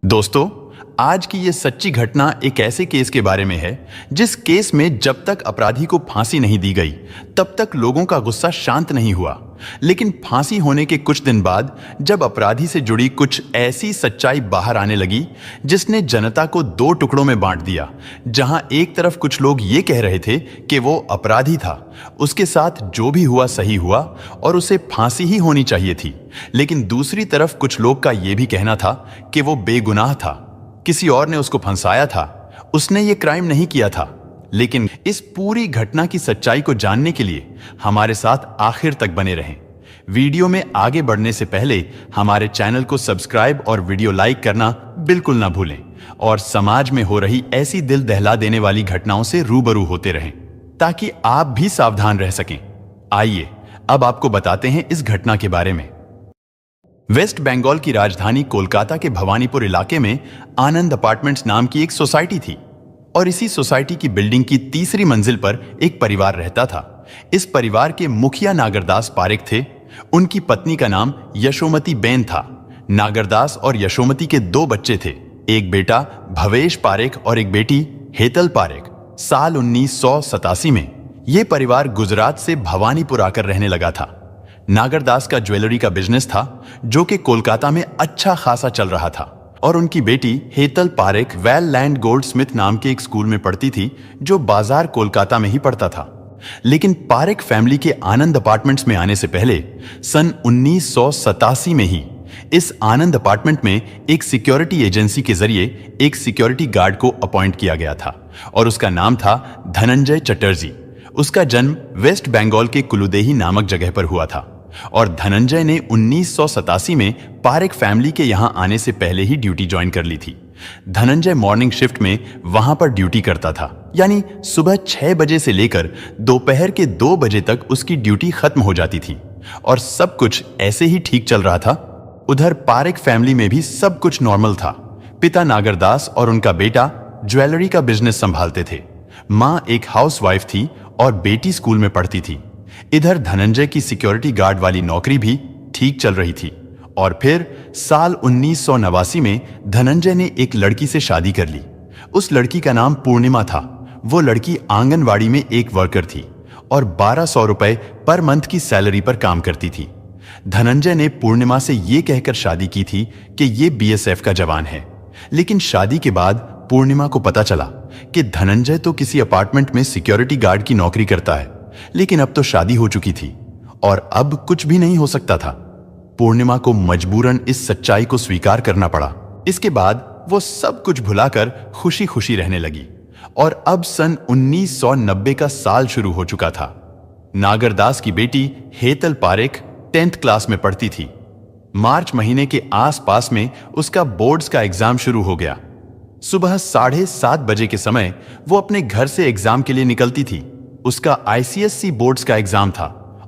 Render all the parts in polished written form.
दोस्तों, आज की ये सच्ची घटना एक ऐसे केस के बारे में है जिस केस में जब तक अपराधी को फांसी नहीं दी गई तब तक लोगों का गुस्सा शांत नहीं हुआ। लेकिन फांसी होने के कुछ दिन बाद जब अपराधी से जुड़ी कुछ ऐसी सच्चाई बाहर आने लगी जिसने जनता को दो टुकड़ों में बांट दिया। जहां एक तरफ कुछ लोग ये कह रहे थे कि वो अपराधी था, उसके साथ जो भी हुआ सही हुआ और उसे फांसी ही होनी चाहिए थी, लेकिन दूसरी तरफ कुछ लोग का ये भी कहना था कि वो बेगुनाह था, किसी और ने उसको फंसाया था, उसने ये क्राइम नहीं किया था। लेकिन इस पूरी घटना की सच्चाई को जानने के लिए हमारे साथ आखिर तक बने रहें। वीडियो में आगे बढ़ने से पहले हमारे चैनल को सब्सक्राइब और वीडियो लाइक करना बिल्कुल ना भूलें और समाज में हो रही ऐसी दिल दहला देने वाली घटनाओं से रूबरू होते रहें ताकि आप भी सावधान रह सकें। आइए अब आपको बताते हैं इस घटना के बारे में। वेस्ट बंगाल की राजधानी कोलकाता के भवानीपुर इलाके में आनंद अपार्टमेंट्स नाम की एक सोसाइटी थी और इसी सोसाइटी की बिल्डिंग की तीसरी मंजिल पर एक परिवार रहता था। इस परिवार के मुखिया नागरदास पारेख थे। उनकी पत्नी का नाम यशोमती बेन था। नागरदास और यशोमती के दो बच्चे थे, एक बेटा भवेश पारेख और एक बेटी हेतल पारेख। साल 1987 में यह परिवार गुजरात से भवानीपुर आकर रहने लगा था। नागरदास का ज्वेलरी का बिजनेस था जो कि कोलकाता में अच्छा खासा चल रहा था और उनकी बेटी Hetal Parekh well land gold Smith नाम के एक स्कूल में पढ़ती थी जो बाजार कोलकाता में ही पढ़ता था। लेकिन पारेख फैमिली के आनंद अपार्टमेंट्स में आने से पहले सन 1987 में ही इस आनंद अपार्टमेंट में एक सिक्योरिटी एजेंसी के जरिए एक सिक्योरिटी गार्ड को अपॉइंट किया गया था और उसका नाम था धनंजय चटर्जी। उसका जन्म वेस्ट बंगाल के कुलुदेही नामक जगह पर हुआ था और धनंजय ने 1987 में पारेख फैमिली के यहां आने से पहले ही ड्यूटी ज्वाइन कर ली थी। धनंजय मॉर्निंग शिफ्ट में वहां पर ड्यूटी करता था, यानी सुबह 6 बजे से लेकर दोपहर के 2 बजे तक उसकी ड्यूटी खत्म हो जाती थी और सब कुछ ऐसे ही ठीक चल रहा था। उधर पारेख फैमिली में भी सब कुछ नॉर्मल था। पिता नागरदास और उनका बेटा ज्वेलरी का बिजनेस संभालते थे। मां एक हाउसवाइफ थी और बेटी स्कूल में पढ़ती थी। इधर धनंजय की सिक्योरिटी गार्ड वाली नौकरी भी ठीक चल रही थी। और फिर साल 1989 में धनंजय ने एक लड़की से शादी कर ली। उस लड़की का नाम पूर्णिमा था। वो लड़की आंगनवाड़ी में एक वर्कर थी और 1200 रुपए पर मंथ की सैलरी पर काम करती थी। धनंजय ने पूर्णिमा से ये कहकर शादी की थी कि ये बीएसएफ का जवान है। लेकिन शादी के बाद पूर्णिमा को पता चला कि धनंजय तो किसी अपार्टमेंट में सिक्योरिटी गार्ड की नौकरी करता है, लेकिन अब तो शादी हो चुकी थी और अब कुछ भी नहीं हो सकता था। पूर्णिमा को मजबूरन इस सच्चाई को स्वीकार करना पड़ा। इसके बाद वो सब कुछ भुलाकर खुशी खुशी रहने लगी और अब सन 1990 का साल शुरू हो चुका था। नागरदास की बेटी हेतल पारेख 10th क्लास में पढ़ती थी। मार्च महीने के आसपास में उसका बोर्ड्स का एग्जाम शुरू हो गया। सुबह 7:30 बजे के समय वो अपने घर से एग्जाम के लिए निकलती थी। उसका आईसीएससी बोर्ड्स का एग्जाम था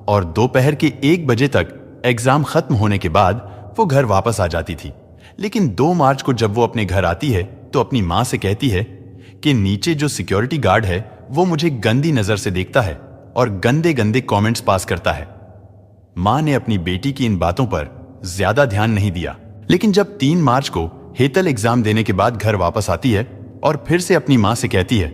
और दोपहर के 1 बजे तक एग्जाम खत्म होने के बाद वो घर वापस आ जाती थी। लेकिन 2 मार्च को जब वो अपने घर आती है तो अपनी मां से कहती है कि नीचे जो सिक्योरिटी गार्ड है वो मुझे गंदी नजर से देखता है और गंदे गंदे कमेंट्स पास करता है। मां ने अपनी बेटी की इन बातों पर ज्यादा ध्यान नहीं दिया। लेकिन जब 3 मार्च को हेतल एग्जाम देने के बाद घर वापस आती है और फिर से अपनी मां से कहती है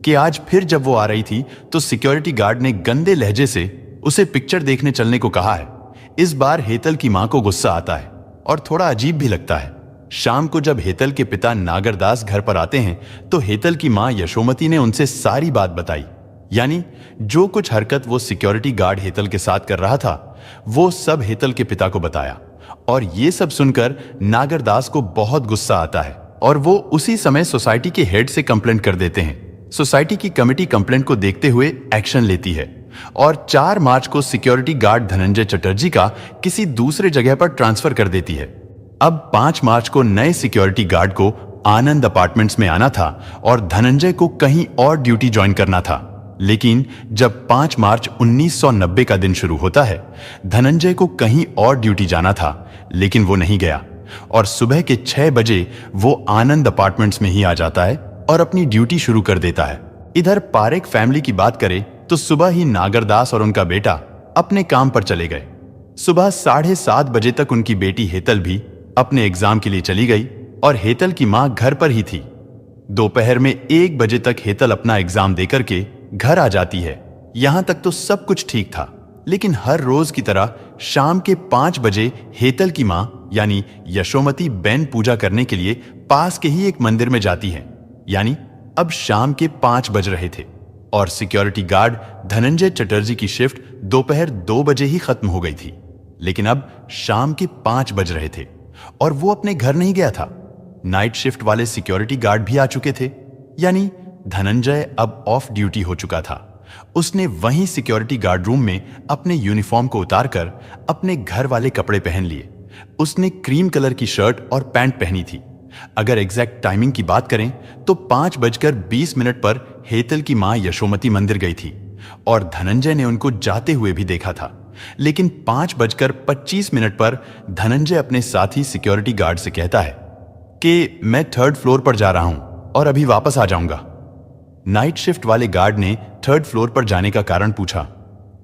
कि आज फिर जब वो आ रही थी तो सिक्योरिटी गार्ड ने गंदे लहजे से उसे पिक्चर देखने चलने को कहा है। इस बार हेतल की मां को गुस्सा आता है और थोड़ा अजीब भी लगता है। शाम को जब हेतल के पिता नागरदास घर पर आते हैं तो हेतल की मां यशोमती ने उनसे सारी बात बताई, यानी जो कुछ हरकत वो सिक्योरिटी गार्ड हेतल के साथ कर रहा था वो सब हेतल के पिता को बताया। और ये सब सुनकर नागरदास को बहुत गुस्सा आता है और वो उसी समय सोसाइटी के हेड से कंप्लेंट कर देते हैं। सोसाइटी की कमेटी कंप्लेंट को देखते हुए एक्शन लेती है और 4 मार्च को सिक्योरिटी गार्ड धनंजय चटर्जी का किसी दूसरे जगह पर ट्रांसफर कर देती है। अब 5 मार्च को नए सिक्योरिटी गार्ड को आनंद अपार्टमेंट्स में आना था और धनंजय को कहीं और ड्यूटी ज्वाइन करना था। लेकिन जब 5 मार्च 1990 का दिन शुरू होता है, धनंजय को कहीं और ड्यूटी जाना था, लेकिन वो नहीं गया और सुबह के 6 बजे वो आनंद अपार्टमेंट्स में ही आ जाता है और अपनी ड्यूटी शुरू कर देता है। इधर पारेख फैमिली की बात करें तो सुबह ही नागरदास और उनका बेटा अपने काम पर चले गए। सुबह 7:30 बजे तक उनकी बेटी हेतल भी अपने एग्जाम के लिए चली गई और हेतल की मां घर पर ही थी। दोपहर में 1 बजे तक हेतल अपना एग्जाम देकर के घर आ जाती है। यहां तक तो सब कुछ ठीक था, लेकिन हर रोज की तरह शाम के 5 बजे हेतल की मां यानी यशोमती बेन पूजा करने के लिए पास के ही एक मंदिर में जाती है। यानी अब शाम के 5 बज रहे थे और सिक्योरिटी गार्ड धनंजय चटर्जी की शिफ्ट दोपहर 2 बजे ही खत्म हो गई थी। लेकिन अब शाम के 5 बज रहे थे और वो अपने घर नहीं गया था। नाइट शिफ्ट वाले सिक्योरिटी गार्ड भी आ चुके थे, यानी धनंजय अब ऑफ ड्यूटी हो चुका था। उसने वहीं सिक्योरिटी गार्ड रूम में अपने यूनिफॉर्म को उतारकर अपने घर वाले कपड़े पहन लिए। उसने क्रीम कलर की शर्ट और पैंट पहनी थी। अगर एग्जैक्ट टाइमिंग की बात करें तो 5:20 पर हेतल की मां यशोमती मंदिर गई थी और धनंजय ने उनको जाते हुए भी देखा था। लेकिन 5:25 पर धनंजय अपने साथी सिक्योरिटी गार्ड से कहता है कि मैं 3rd फ्लोर पर जा रहा हूं और अभी वापस आ जाऊंगा। नाइट शिफ्ट वाले गार्ड ने 3rd फ्लोर पर जाने का कारण पूछा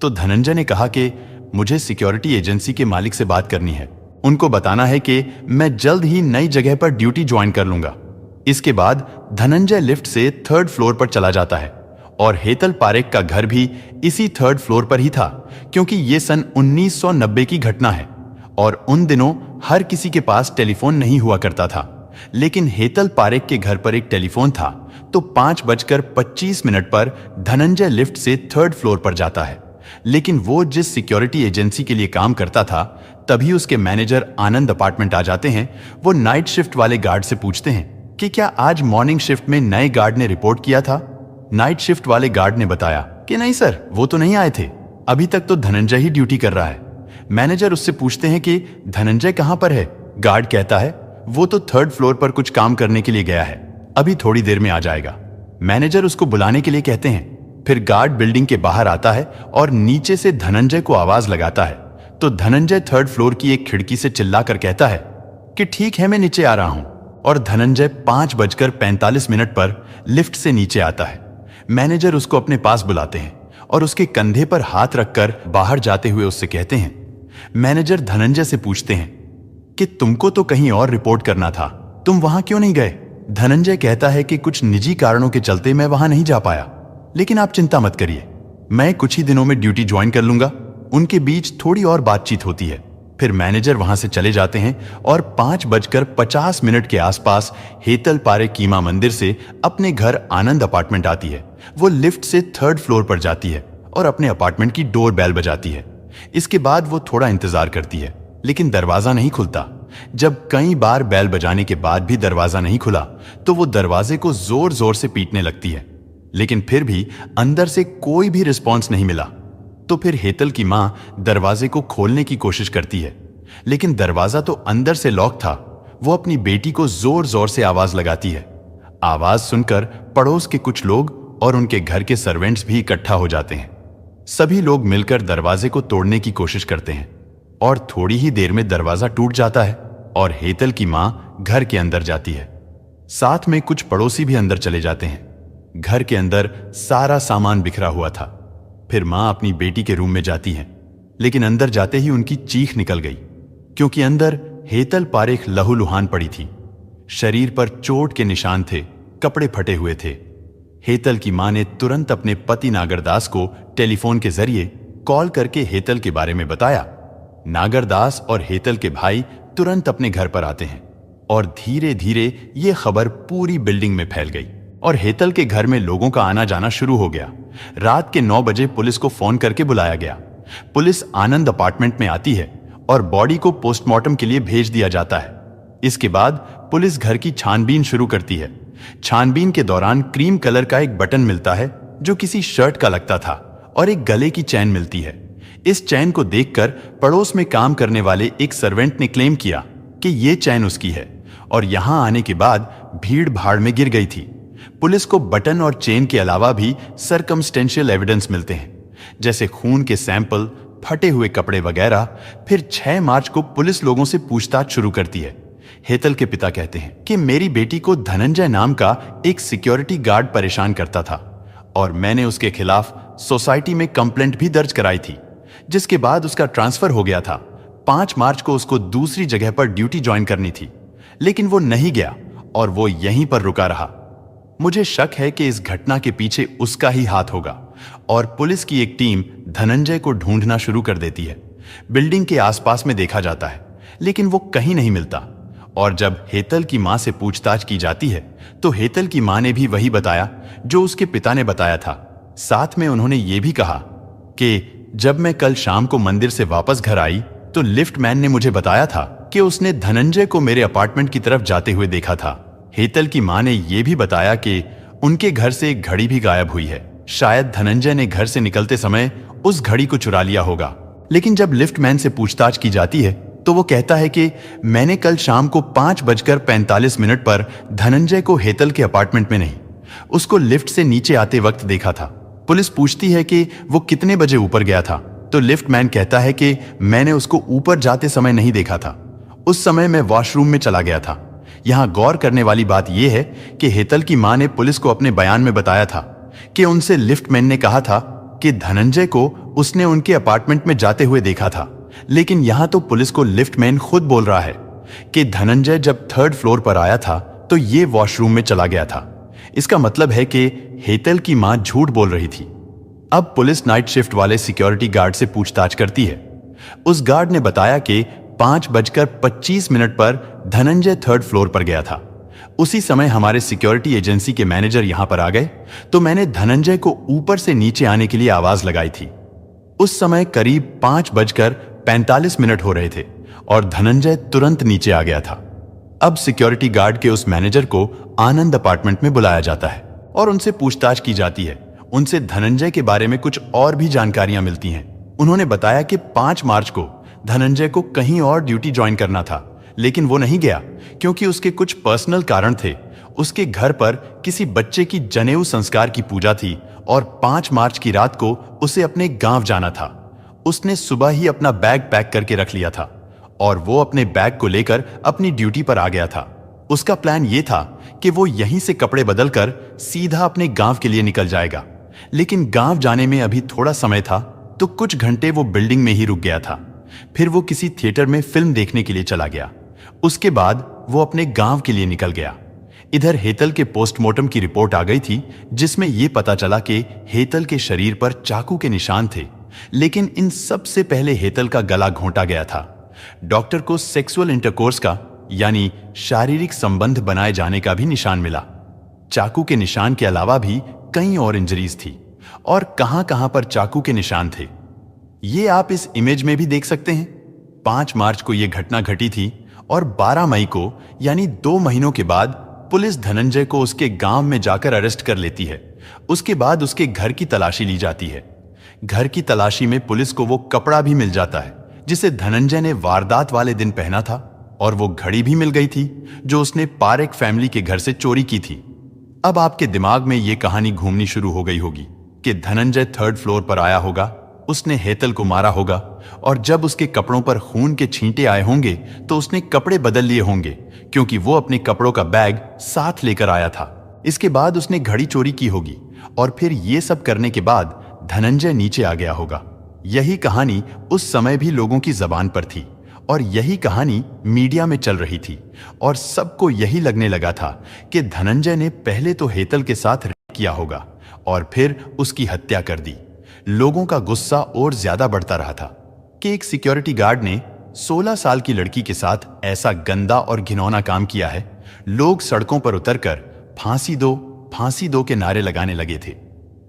तो धनंजय ने कहा कि मुझे सिक्योरिटी एजेंसी के मालिक से बात करनी है। उनको बताना है कि मैं जल्द ही नई जगह पर ड्यूटी ज्वाइन कर लूंगा। इसके बाद धनंजय लिफ्ट से 3rd फ्लोर पर चला जाता है और हेतल पारेख का घर भी इसी 3rd फ्लोर पर ही था, क्योंकि यह सन 1990 की घटना है और उन दिनों हर किसी के पास टेलीफोन नहीं हुआ करता था। लेकिन हेतल पारेख के घर पर एक टेलीफोन था, तो 5:25 पर धनंजय लिफ्ट से 3rd फ्लोर पर जाता है। लेकिन वो जिस सिक्योरिटी एजेंसी के लिए काम करता था, तभी उसके मैनेजर आनंद अपार्टमेंट आ जाते हैं। वो नाइट शिफ्ट वाले गार्ड से पूछते हैं कि क्या आज मॉर्निंग शिफ्ट में नए गार्ड ने रिपोर्ट किया था। नाइट शिफ्ट वाले गार्ड ने बताया कि नहीं सर, वो तो नहीं आए थे, अभी तक तो धनंजय ही ड्यूटी कर रहा है। मैनेजर उससे पूछते हैं कि धनंजय कहां पर है। गार्ड कहता है वो तो 3rd फ्लोर पर कुछ काम करने के लिए गया है, अभी थोड़ी देर में आ जाएगा। मैनेजर उसको बुलाने के लिए कहते हैं। फिर गार्ड बिल्डिंग के बाहर आता है और नीचे से धनंजय को आवाज लगाता है, तो धनंजय 3rd फ्लोर की एक खिड़की से चिल्लाकर कहता है कि ठीक है, मैं नीचे आ रहा हूं। और धनंजय 5:45 पर लिफ्ट से नीचे आता है। मैनेजर उसको अपने पास बुलाते हैं और उसके कंधे पर हाथ रखकर बाहर जाते हुए उससे कहते हैं। मैनेजर धनंजय से पूछते हैं कि तुमको तो कहीं और रिपोर्ट करना था, तुम वहां क्यों नहीं गए। धनंजय कहता है कि कुछ निजी कारणों के चलते मैं वहां नहीं जा पाया, लेकिन आप चिंता मत करिए, मैं कुछ ही दिनों में ड्यूटी ज्वाइन कर लूंगा। उनके बीच थोड़ी और बातचीत होती है। फिर मैनेजर वहां से चले जाते हैं और 5:50 के आसपास हेतल पारेख की मां मंदिर से अपने घर आनंद अपार्टमेंट आती है। वो लिफ्ट से 3rd फ्लोर पर जाती है और अपने अपार्टमेंट की डोर बेल बजाती है। इसके बाद वो थोड़ा इंतजार करती है, लेकिन दरवाजा नहीं खुलता। जब कई बार बेल बजाने के बाद भी दरवाजा नहीं खुला, तो वो दरवाजे को जोर जोर से पीटने लगती है, लेकिन फिर भी अंदर से कोई भी रिस्पॉन्स नहीं मिला। तो फिर हेतल की मां दरवाजे को खोलने की कोशिश करती है, लेकिन दरवाजा तो अंदर से लॉक था। वो अपनी बेटी को जोर जोर से आवाज लगाती है। आवाज सुनकर पड़ोस के कुछ लोग और उनके घर के सर्वेंट्स भी इकट्ठा हो जाते हैं। सभी लोग मिलकर दरवाजे को तोड़ने की कोशिश करते हैं और थोड़ी ही देर में दरवाजा टूट जाता है और हेतल की मां घर के अंदर जाती है। साथ में कुछ पड़ोसी भी अंदर चले जाते हैं। घर के अंदर सारा सामान बिखरा हुआ था। फिर मां अपनी बेटी के रूम में जाती है, लेकिन अंदर जाते ही उनकी चीख निकल गई, क्योंकि अंदर हेतल पारेख लहूलुहान पड़ी थी। शरीर पर चोट के निशान थे, कपड़े फटे हुए थे। हेतल की मां ने तुरंत अपने पति नागरदास को टेलीफोन के जरिए कॉल करके हेतल के बारे में बताया। नागरदास और हेतल के भाई तुरंत अपने घर पर आते हैं और धीरे धीरे ये खबर पूरी बिल्डिंग में फैल गई और हेतल के घर में लोगों का आना जाना शुरू हो गया। रात के 9 बजे पुलिस को फोन करके बुलाया गया। पुलिस आनंद अपार्टमेंट में आती है और बॉडी को पोस्टमार्टम के लिए भेज दिया जाता है। इसके बाद पुलिस घर की छानबीन शुरू करती है। छानबीन के दौरान क्रीम कलर का एक बटन मिलता है जो किसी शर्ट का लगता था और एक गले की चैन मिलती है। इस चैन को देखकर पड़ोस में काम करने वाले एक सर्वेंट ने क्लेम किया कि यह चैन उसकी है और यहां आने के बाद भीड़ भाड़ में गिर गई थी। पुलिस को बटन और चेन के अलावा भी सर्कमस्टेंशियल एविडेंस मिलते हैं, जैसे खून के सैंपल, फटे हुए कपड़े वगैरह। फिर 6 मार्च को पुलिस लोगों से पूछताछ शुरू करती है। हेतल के पिता कहते हैं कि मेरी बेटी को धनंजय नाम का एक सिक्योरिटी गार्ड परेशान करता था और मैंने उसके खिलाफ सोसाइटी में कंप्लेंट भी दर्ज कराई थी, जिसके बाद उसका ट्रांसफर हो गया था। 5 मार्च को उसको दूसरी जगह पर ड्यूटी ज्वाइन करनी थी, लेकिन वो नहीं गया और वो यहीं पर रुका रहा। मुझे शक है कि इस घटना के पीछे उसका ही हाथ होगा और पुलिस की एक टीम धनंजय को ढूंढना शुरू कर देती है। बिल्डिंग के आसपास में देखा जाता है, लेकिन वो कहीं नहीं मिलता। और जब हेतल की मां से पूछताछ की जाती है तो हेतल की मां ने भी वही बताया जो उसके पिता ने बताया था। साथ में उन्होंने ये भी कहा कि जब मैं कल शाम को मंदिर से वापस घर आई तो लिफ्ट मैन ने मुझे बताया था कि उसने धनंजय को मेरे अपार्टमेंट की तरफ जाते हुए देखा था। हेतल की मां ने यह भी बताया कि उनके घर से एक घड़ी भी गायब हुई है। शायद धनंजय ने घर से निकलते समय उस घड़ी को चुरा लिया होगा। लेकिन जब लिफ्ट मैन से पूछताछ की जाती है तो वो कहता है कि मैंने कल शाम को 5:45 पर धनंजय को हेतल के अपार्टमेंट में नहीं, उसको लिफ्ट से नीचे आते वक्त देखा था। पुलिस पूछती है कि वो कितने बजे ऊपर गया था तो लिफ्ट मैन कहता है कि मैंने उसको ऊपर जाते समय नहीं देखा था, उस समय मैं वॉशरूम में चला गया था। यहां गौर करने वाली बात यह है कि हेतल की मां ने पुलिस को अपने बयान में बताया था कि उनसे लिफ्ट मैन ने कहा था कि धनंजय को उसने उनके अपार्टमेंट में जाते हुए देखा था। लेकिन यहां तो पुलिस को लिफ्ट मैन खुद बोल रहा है कि धनंजय जब 3rd फ्लोर पर आया था तो ये वॉशरूम में चला गया था। इसका मतलब है कि हेतल की मां झूठ बोल रही थी। अब पुलिस नाइट शिफ्ट वाले सिक्योरिटी गार्ड से पूछताछ करती है। उस गार्ड ने बताया कि 5:25 पर धनंजय 3rd फ्लोर पर गया था। उसी समय हमारे सिक्योरिटी एजेंसी के मैनेजर यहां पर आ गए तो मैंने धनंजय को ऊपर से नीचे आने के लिए आवाज लगाई थी। उस समय करीब 5:45 हो रहे थे और धनंजय तुरंत नीचे आ गया था। अब सिक्योरिटी गार्ड के उस मैनेजर को आनंद अपार्टमेंट में बुलाया जाता है और उनसे पूछताछ की जाती है। उनसे धनंजय के बारे में कुछ और भी जानकारियां मिलती हैं। उन्होंने बताया कि 5 मार्च को धनंजय को कहीं और ड्यूटी ज्वाइन करना था, लेकिन वो नहीं गया क्योंकि उसके कुछ पर्सनल कारण थे। उसके घर पर किसी बच्चे की जनेऊ संस्कार की पूजा थी और 5 मार्च की रात को उसे अपने गांव जाना था। उसने सुबह ही अपना बैग पैक करके रख लिया था और वो अपने बैग को लेकर अपनी ड्यूटी पर आ गया था। उसका प्लान ये था कि वो यहीं से कपड़े बदलकर सीधा अपने गांव के लिए निकल जाएगा। लेकिन गांव जाने में अभी थोड़ा समय था तो कुछ घंटे वो बिल्डिंग में ही रुक गया था। फिर वो किसी थिएटर में फिल्म देखने के लिए चला गया। उसके बाद वो अपने गांव के लिए निकल गया। इधर हेतल के पोस्टमार्टम की रिपोर्ट आ गई थी जिसमें यह पता चला कि हेतल के शरीर पर चाकू के निशान थे। लेकिन इन सबसे पहले हेतल का गला घोंटा गया था। डॉक्टर को सेक्सुअल इंटरकोर्स का यानी शारीरिक संबंध बनाए जाने का भी निशान मिला। चाकू के निशान के अलावा भी कई और इंजरीज थी और कहां-कहां पर चाकू के निशान थे ये आप इस इमेज में भी देख सकते हैं। 5 मार्च को यह घटना घटी थी और 12 मई को यानी 2 महीनों के बाद पुलिस धनंजय को उसके गांव में जाकर अरेस्ट कर लेती है। उसके बाद उसके घर की तलाशी ली जाती है। घर की तलाशी में पुलिस को वो कपड़ा भी मिल जाता है जिसे धनंजय ने वारदात वाले दिन पहना था और वो घड़ी भी मिल गई थी जो उसने पारेख फैमिली के घर से चोरी की थी। अब आपके दिमाग में ये कहानी घूमनी शुरू हो गई होगी कि धनंजय 3rd फ्लोर पर आया होगा, उसने हेतल को मारा होगा और जब उसके कपड़ों पर खून के छींटे आए होंगे तो उसने कपड़े बदल लिए होंगे क्योंकि वो अपने कपड़ों का बैग साथ लेकर आया था। इसके बाद उसने घड़ी चोरी की होगी और फिर ये सब करने के बाद धनंजय नीचे आ गया होगा। यही कहानी उस समय भी लोगों की जबान पर थी और यही कहानी मीडिया में चल रही थी और सबको यही लगने लगा था कि धनंजय ने पहले तो हेतल के साथ रेप किया होगा और फिर उसकी हत्या कर दी। लोगों का गुस्सा और ज्यादा बढ़ता रहा था कि एक सिक्योरिटी गार्ड ने 16 साल की लड़की के साथ ऐसा गंदा और घिनौना काम किया है। लोग सड़कों पर उतरकर फांसी दो के नारे लगाने लगे थे।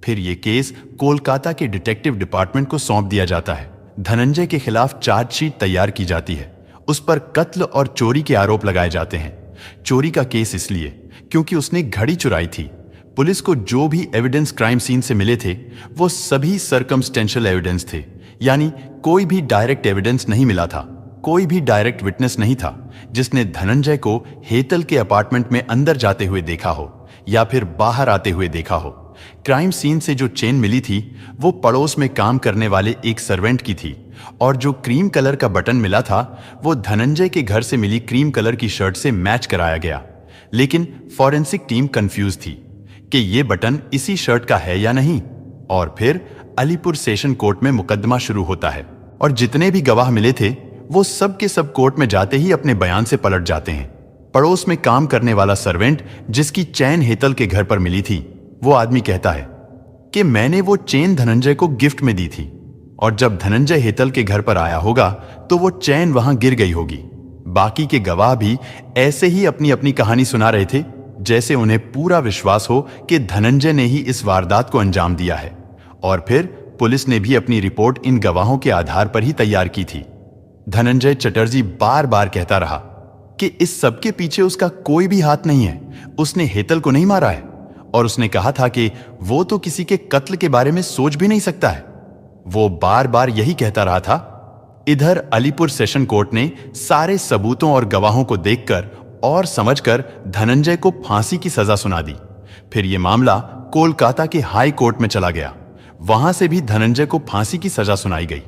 फिर यह केस कोलकाता के डिटेक्टिव डिपार्टमेंट को सौंप दिया जाता है। धनंजय के खिलाफ चार्जशीट तैयार की जाती है। उस पर कत्ल और चोरी के आरोप लगाए जाते हैं। चोरी का केस इसलिए क्योंकि उसने घड़ी चुराई थी। पुलिस को जो भी एविडेंस क्राइम सीन से मिले थे वो सभी सर्कमस्टेंशियल एविडेंस थे, यानी कोई भी डायरेक्ट एविडेंस नहीं मिला था। कोई भी डायरेक्ट विटनेस नहीं था जिसने धनंजय को हेतल के अपार्टमेंट में अंदर जाते हुए देखा हो या फिर बाहर आते हुए देखा हो। क्राइम सीन से जो चेन मिली थी वो पड़ोस में काम करने वाले एक सर्वेंट की थी और जो क्रीम कलर का बटन मिला था वो धनंजय के घर से मिली क्रीम कलर की शर्ट से मैच कराया गया। लेकिन फॉरेंसिक टीम कंफ्यूज थी कि ये बटन इसी शर्ट का है या नहीं। और फिर अलीपुर सेशन कोर्ट में मुकदमा शुरू होता है और जितने भी गवाह मिले थे वो सब के सब कोर्ट में जाते ही अपने बयान से पलट जाते हैं। पड़ोस में काम करने वाला सर्वेंट जिसकी चेन हेतल के घर पर मिली थी, वो आदमी कहता है कि मैंने वो चेन धनंजय को गिफ्ट में दी थी और जब धनंजय हेतल के घर पर आया होगा तो वो चेन वहां गिर गई होगी। बाकी के गवाह भी ऐसे ही अपनी अपनी कहानी सुना रहे थे, जैसे उन्हें पूरा विश्वास हो कि धनंजय ने ही इस वारदात को अंजाम दिया है। और फिर पुलिस ने भी अपनी रिपोर्ट इन गवाहों के आधार पर ही तैयार की थी। धनंजय चटर्जी बार बार कहता रहा कि इस सब के पीछे उसका कोई भी हाथ नहीं है, उसने हेतल को नहीं मारा है। और उसने कहा था कि वो तो किसी के कत्ल के बारे में सोच भी नहीं सकता है। वो बार बार यही कहता रहा था। इधर अलीपुर सेशन कोर्ट ने सारे सबूतों और गवाहों को देखकर और समझकर धनंजय को फांसी की सजा सुना दी। फिर यह मामला कोलकाता के हाई कोर्ट में चला गया। वहां से भी धनंजय को फांसी की सजा सुनाई गई।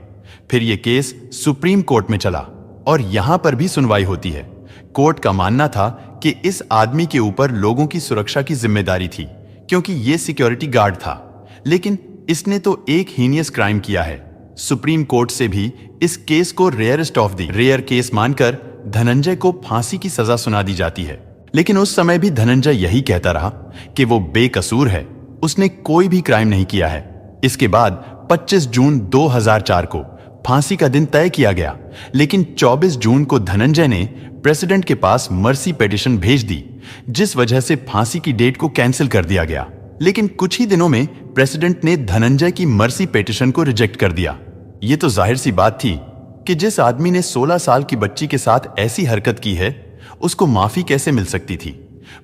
फिर यह केस सुप्रीम कोर्ट में चला और यहां पर भी सुनवाई होती है। कोर्ट का मानना था कि इस आदमी के ऊपर लोगों की सुरक्षा की जिम्मेदारी थी, क्योंकि यह सिक्योरिटी गार्ड था, लेकिन इसने तो एक हीनियस क्राइम किया है। सुप्रीम कोर्ट से भी इस केस को rarest of the rare case मानकर धनंजय को फांसी की सजा सुना दी जाती है। लेकिन उस समय भी धनंजय यही कहता रहा कि वो बेकसूर है, उसने कोई भी क्राइम नहीं किया है। इसके बाद 25 जून 2004 को फांसी का दिन तय किया गया, लेकिन 24 जून को धनंजय ने प्रेसिडेंट के पास मर्सी पिटीशन भेज दी, जिस वजह से फांसी की डेट को कैंसिल कर दिया गया। लेकिन कुछ ही दिनों में प्रेसिडेंट ने धनंजय की मर्सी पिटीशन को रिजेक्ट कर दिया। ये तो जाहिर सी बात थी कि जिस आदमी ने 16 साल की बच्ची के साथ ऐसी हरकत की है, उसको माफी कैसे मिल सकती थी।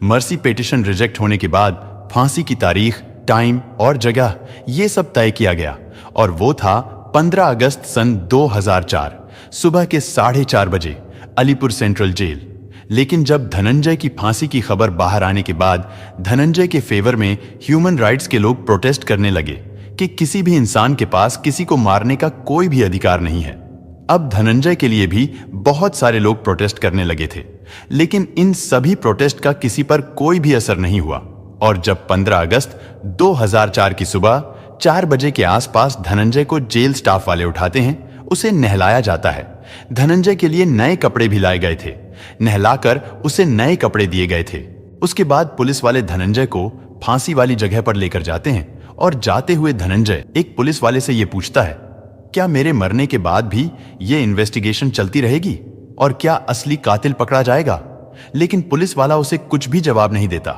मर्सी पिटीशन रिजेक्ट होने के बाद फांसी की तारीख, टाइम और जगह ये सब तय किया गया और वो था 15 अगस्त सन 2004 सुबह के 4:30 बजे अलीपुर सेंट्रल जेल। लेकिन जब धनंजय की फांसी की खबर बाहर आने के बाद धनंजय के फेवर में ह्यूमन राइट्स के लोग प्रोटेस्ट करने लगे कि किसी भी इंसान के पास किसी को मारने का कोई भी अधिकार नहीं है। अब धनंजय के लिए भी बहुत सारे लोग प्रोटेस्ट करने लगे थे, लेकिन इन सभी प्रोटेस्ट का किसी पर कोई भी असर नहीं हुआ। और जब 15 अगस्त 2004 की सुबह 4 बजे के आसपास धनंजय को जेल स्टाफ वाले उठाते हैं, उसे नहलाया जाता है। धनंजय के लिए नए कपड़े भी लाए गए थे, नहलाकर उसे नए कपड़े दिए गए थे। उसके बाद पुलिस वाले धनंजय को फांसी वाली जगह पर लेकर जाते हैं और जाते हुए धनंजय एक पुलिस वाले से यह पूछता है, क्या मेरे मरने के बाद भी यह इन्वेस्टिगेशन चलती रहेगी और क्या असली कातिल पकड़ा जाएगा? लेकिन पुलिस वाला उसे कुछ भी जवाब नहीं देता।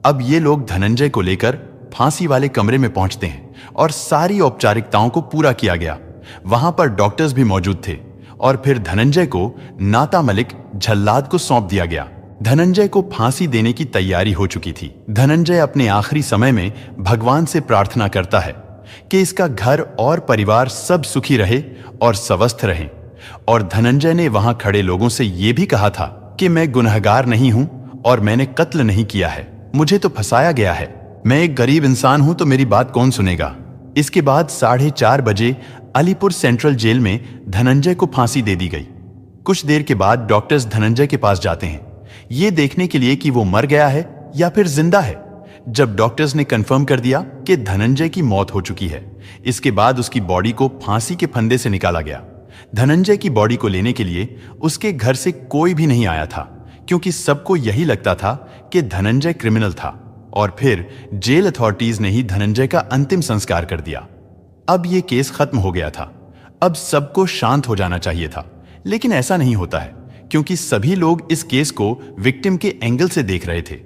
अब ये लोग धनंजय को लेकर फांसी वाले कमरे में पहुंचते हैं और सारी औपचारिकताओं को पूरा किया गया। वहां पर डॉक्टर्स भी मौजूद थे और फिर धनंजय को नाता मलिक झल्लाद को सौंप दिया गया। धनंजय को फांसी देने की तैयारी हो चुकी थी। धनंजय अपने आखिरी समय में भगवान से प्रार्थना करता है कि इसका घर और परिवार सब सुखी रहे और स्वस्थ रहे। और धनंजय ने वहां खड़े लोगों से यह भी कहा था कि मैं गुनहगार नहीं हूं और मैंने कत्ल नहीं किया है, मुझे तो फंसाया गया है, मैं एक गरीब इंसान हूं तो मेरी बात कौन सुनेगा। इसके बाद 4:30 बजे अलीपुर सेंट्रल जेल में धनंजय को फांसी दे दी गई। कुछ देर के बाद डॉक्टर्स धनंजय के पास जाते हैं, ये देखने के लिए कि वो मर गया है या फिर जिंदा है। जब डॉक्टर्स ने कंफर्म कर दिया कि धनंजय की मौत हो चुकी है, इसके बाद उसकी बॉडी को फांसी के फंदे से निकाला गया। धनंजय की बॉडी को लेने के लिए उसके घर से कोई भी नहीं आया था, क्योंकि सबको यही लगता था कि धनंजय क्रिमिनल था। और फिर जेल अथॉरिटीज ने ही धनंजय का अंतिम संस्कार कर दिया। अब यह केस खत्म हो गया था, अब सबको शांत हो जाना चाहिए था, लेकिन ऐसा नहीं होता है, क्योंकि सभी लोग इस केस को विक्टिम के एंगल से देख रहे थे।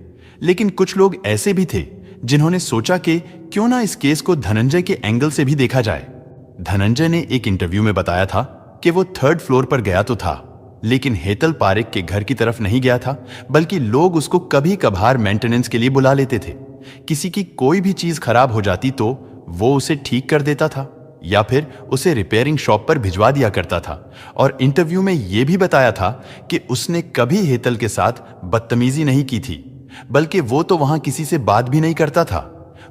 लेकिन कुछ लोग ऐसे भी थे जिन्होंने सोचा कि क्यों ना इस केस को धनंजय के एंगल से भी देखा जाए। धनंजय ने एक इंटरव्यू में बताया था कि वो 3rd फ्लोर पर गया तो था, लेकिन हेतल पारेख के घर की तरफ नहीं गया था, बल्कि लोग उसको कभी कभार मेंटेनेंस के लिए बुला लेते थे। किसी की कोई भी चीज खराब हो जाती तो वो उसे ठीक कर देता था या फिर उसे रिपेयरिंग शॉप पर भिजवा दिया करता था। और इंटरव्यू में यह भी बताया था कि उसने कभी हेतल के साथ बदतमीजी नहीं की थी, बल्कि वो तो वहां किसी से बात भी नहीं करता था,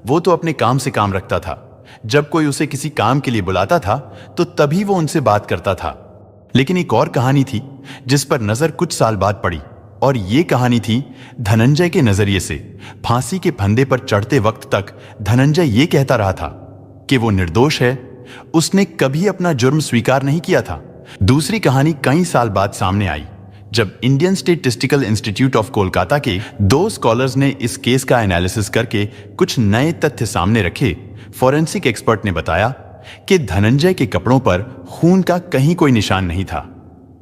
वो तो अपने काम से काम रखता था। जब कोई उसे किसी काम के लिए बुलाता था तो तभी वो उनसे बात करता था। लेकिन एक और कहानी थी जिस पर नजर कुछ साल बाद पड़ी, और ये कहानी थी धनंजय के नजरिए से। फांसी के फंदे पर चढ़ते वक्त तक धनंजय ये कहता रहा था कि वो निर्दोष है, उसने कभी अपना जुर्म स्वीकार नहीं किया था। दूसरी कहानी कई साल बाद सामने आई, जब Indian statistical institute of Kolkata के 2 स्कॉलर्स ने इस केस का एनालिसिस करके कुछ नए तथ्य सामने रखे, फॉरेंसिक एक्सपर्ट ने बताया कि धनंजय के कपड़ों पर खून का कहीं कोई निशान नहीं था।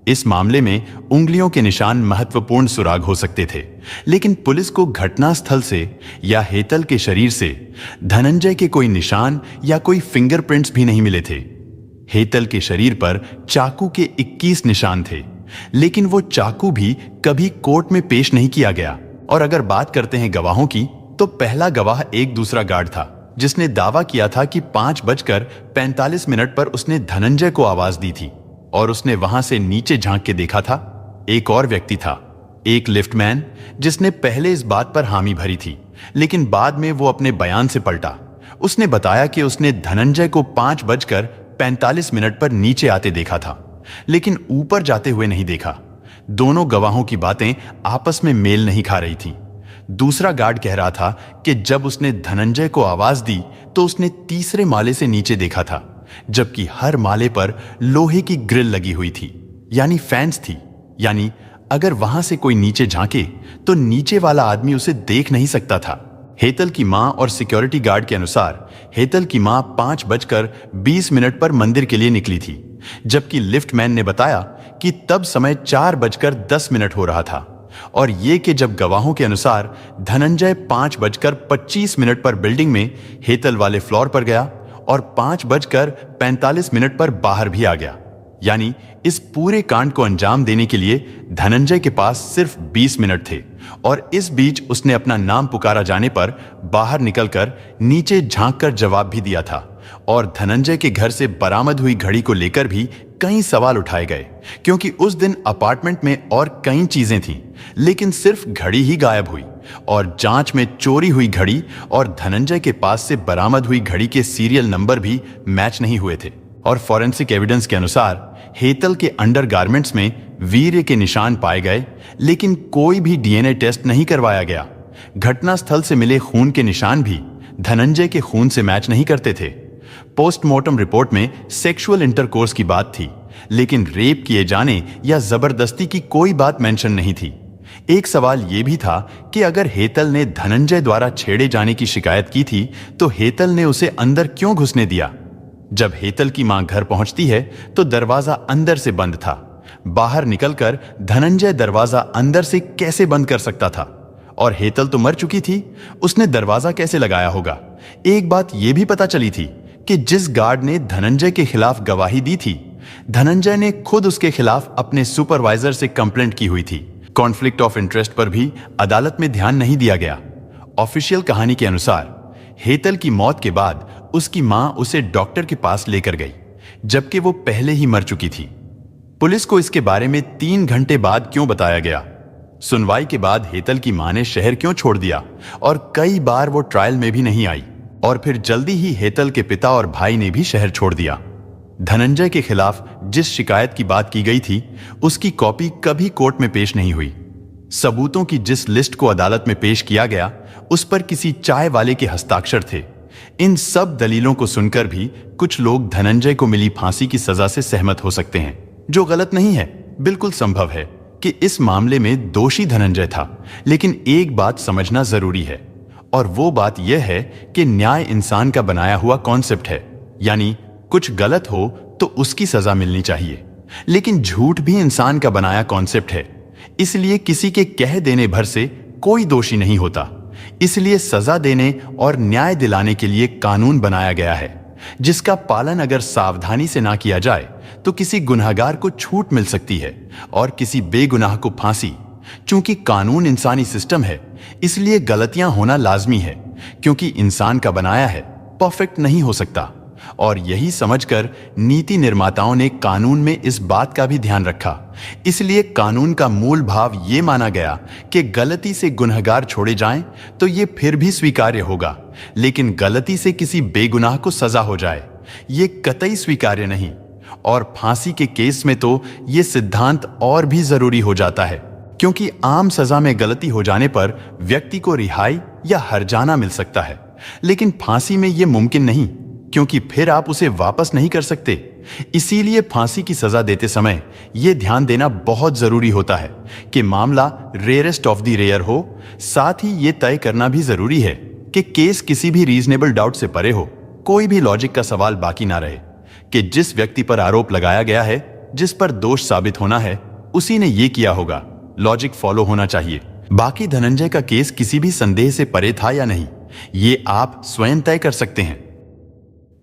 इस मामले में उंगलियों के निशान महत्वपूर्ण सुराग हो सकते थे, लेकिन पुलिस को घटनास्थल से या हेतल के शरीर से धनंजय के कोई निशान या कोई फिंगरप्रिंट्स भी नहीं मिले थे। हेतल के शरीर पर चाकू के 21 निशान थे, लेकिन वो चाकू भी कभी कोर्ट में पेश नहीं किया गया। और अगर बात करते हैं गवाहों की, तो पहला गवाह एक दूसरा गार्ड था जिसने दावा किया था कि 5:45 पर उसने धनंजय को आवाज दी थी और उसने वहां से नीचे झांक के देखा था। एक और व्यक्ति था, एक लिफ्टमैन, जिसने पहले इस बात पर हामी भरी थी, लेकिन बाद में वो अपने बयान से पलटा। उसने बताया कि उसने धनंजय को 5:45 पर नीचे आते देखा था, लेकिन ऊपर जाते हुए नहीं देखा। दोनों गवाहों की बातें आपस में मेल नहीं खा रही थी। दूसरा गार्ड कह रहा था कि जब उसने धनंजय को आवाज दी तो उसने तीसरे माले से नीचे देखा था, जबकि हर माले पर लोहे की ग्रिल लगी हुई थी, यानी फैंस थी। यानी अगर वहां से कोई नीचे झांके तो नीचे वाला आदमी उसे देख नहीं सकता था। हेतल की मां और सिक्योरिटी गार्ड के अनुसार हेतल की मां 5:20 पर मंदिर के लिए निकली थी, जबकि लिफ्टमैन ने बताया कि तब समय 4:10 हो रहा था। और ये कि जब गवाहों के अनुसार धनंजय 5:25 पर बिल्डिंग में हेतल वाले फ्लोर पर गया और 5:45 पर बाहर भी आ गया। यानी इस पूरे कांड को अंजाम देने के लिए धनंजय के पास सिर्फ 20 मिनट थे, और इस बीच उसने अपना नाम पुकारा जाने पर बाहर निकलकर नीचे झांककर जवाब भी दिया था। और धनंजय के घर से बरामद हुई घड़ी को लेकर भी कई सवाल उठाए गए, क्योंकि उस दिन अपार्टमेंट में और कई चीजें थीं, लेकिन सिर्फ घड़ी ही गायब हुई। और जांच में चोरी हुई घड़ी और धनंजय के पास से बरामद हुई घड़ी के सीरियल नंबर भी मैच नहीं हुए थे। और फॉरेंसिक एविडेंस के अनुसार हेतल के अंडरगारमेंट्स में वीर्य के निशान पाए गए, लेकिन कोई भी डीएनए टेस्ट नहीं करवाया गया। घटनास्थल से मिले खून के निशान भी धनंजय के खून से मैच नहीं करते थे। पोस्टमार्टम रिपोर्ट में सेक्सुअल इंटरकोर्स की बात थी, लेकिन रेप किए जाने या जबरदस्ती की कोई बात मेंशन नहीं थी। एक सवाल यह भी था कि अगर हेतल ने धनंजय द्वारा छेड़े जाने की शिकायत की थी तो हेतल ने उसे अंदर क्यों घुसने दिया। जब हेतल की मां घर पहुंचती है तो दरवाजा अंदर से बंद था। बाहर निकलकर धनंजय दरवाजा अंदर से कैसे बंद कर सकता था? और हेतल तो मर चुकी थी, उसने दरवाजा कैसे लगाया होगा? एक बात यह भी पता चली थी कि जिस गार्ड ने धनंजय के खिलाफ गवाही दी थी, धनंजय ने खुद उसके खिलाफ अपने सुपरवाइजर से कंप्लेंट की हुई थी। कॉन्फ्लिक्ट ऑफ इंटरेस्ट पर भी अदालत में ध्यान नहीं दिया गया। ऑफिशियल कहानी के अनुसार हेतल की मौत के बाद उसकी मां उसे डॉक्टर के पास लेकर गई, जबकि वो पहले ही मर चुकी थी। पुलिस को इसके बारे में 3 घंटे बाद क्यों बताया गया? सुनवाई के बाद हेतल की मां ने शहर क्यों छोड़ दिया और कई बार वो ट्रायल में भी नहीं आई? और फिर जल्दी ही हेतल के पिता और भाई ने भी शहर छोड़ दिया। धनंजय के खिलाफ जिस शिकायत की बात की गई थी, उसकी कॉपी कभी कोर्ट में पेश नहीं हुई। सबूतों की जिस लिस्ट को अदालत में पेश किया गया, उस पर किसी चाय वाले के हस्ताक्षर थे। इन सब दलीलों को सुनकर भी कुछ लोग धनंजय को मिली फांसी की सजा से सहमत हो सकते हैं, जो गलत नहीं है। बिल्कुल संभव है कि इस मामले में दोषी धनंजय था, लेकिन एक बात समझना जरूरी है, और वो बात यह है कि न्याय इंसान का बनाया हुआ कॉन्सेप्ट है। यानी कुछ गलत हो तो उसकी सजा मिलनी चाहिए, लेकिन झूठ भी इंसान का बनाया कॉन्सेप्ट है। इसलिए किसी के कह देने भर से कोई दोषी नहीं होता। इसलिए सजा देने और न्याय दिलाने के लिए कानून बनाया गया है, जिसका पालन अगर सावधानी से ना किया जाए तो किसी गुनहगार को छूट मिल सकती है और किसी बेगुनाह को फांसी। चूंकि कानून इंसानी सिस्टम है, इसलिए गलतियां होना लाजमी है, क्योंकि इंसान का बनाया है, परफेक्ट नहीं हो सकता। और यही समझकर नीति निर्माताओं ने कानून में इस बात का भी ध्यान रखा। इसलिए कानून का मूल भाव ये माना गया कि गलती से गुनहगार छोड़े जाएं तो ये फिर भी स्वीकार्य होगा, लेकिन गलती से किसी बेगुनाह को सजा हो जाए ये कतई स्वीकार्य नहीं। और फांसी के केस में तो ये सिद्धांत और भी जरूरी हो जाता है, क्योंकि आम सजा में गलती हो जाने पर व्यक्ति को रिहाई या हर्जाना मिल सकता है, लेकिन फांसी में यह मुमकिन नहीं। क्योंकि फिर आप उसे वापस नहीं कर सकते। इसीलिए फांसी की सजा देते समय यह ध्यान देना बहुत जरूरी होता है कि मामला रेयरेस्ट ऑफ द रेयर हो। साथ ही यह तय करना भी जरूरी है कि केस किसी भी रीजनेबल डाउट से परे हो, कोई भी लॉजिक का सवाल बाकी ना रहे कि जिस व्यक्ति पर आरोप लगाया गया है, जिस पर दोष साबित होना है, उसी ने यह किया होगा। लॉजिक फॉलो होना चाहिए। बाकी धनंजय का केस किसी भी संदेह से परे था या नहीं, ये आप स्वयं तय कर सकते हैं।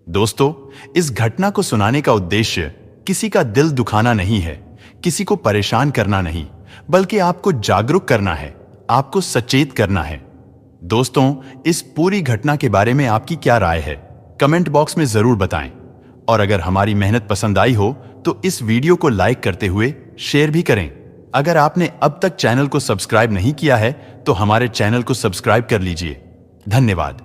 दोस्तों, इस घटना को सुनाने का उद्देश्य किसी का दिल दुखाना नहीं है, किसी को परेशान करना नहीं, बल्कि आपको जागरूक करना है, आपको सचेत करना है। दोस्तों, इस पूरी घटना के बारे में आपकी क्या राय है, कमेंट बॉक्स में जरूर बताएं। और अगर हमारी मेहनत पसंद आई हो तो इस वीडियो को लाइक करते हुए शेयर भी करें। अगर आपने अब तक चैनल को सब्सक्राइब नहीं किया है तो हमारे चैनल को सब्सक्राइब कर लीजिए। धन्यवाद।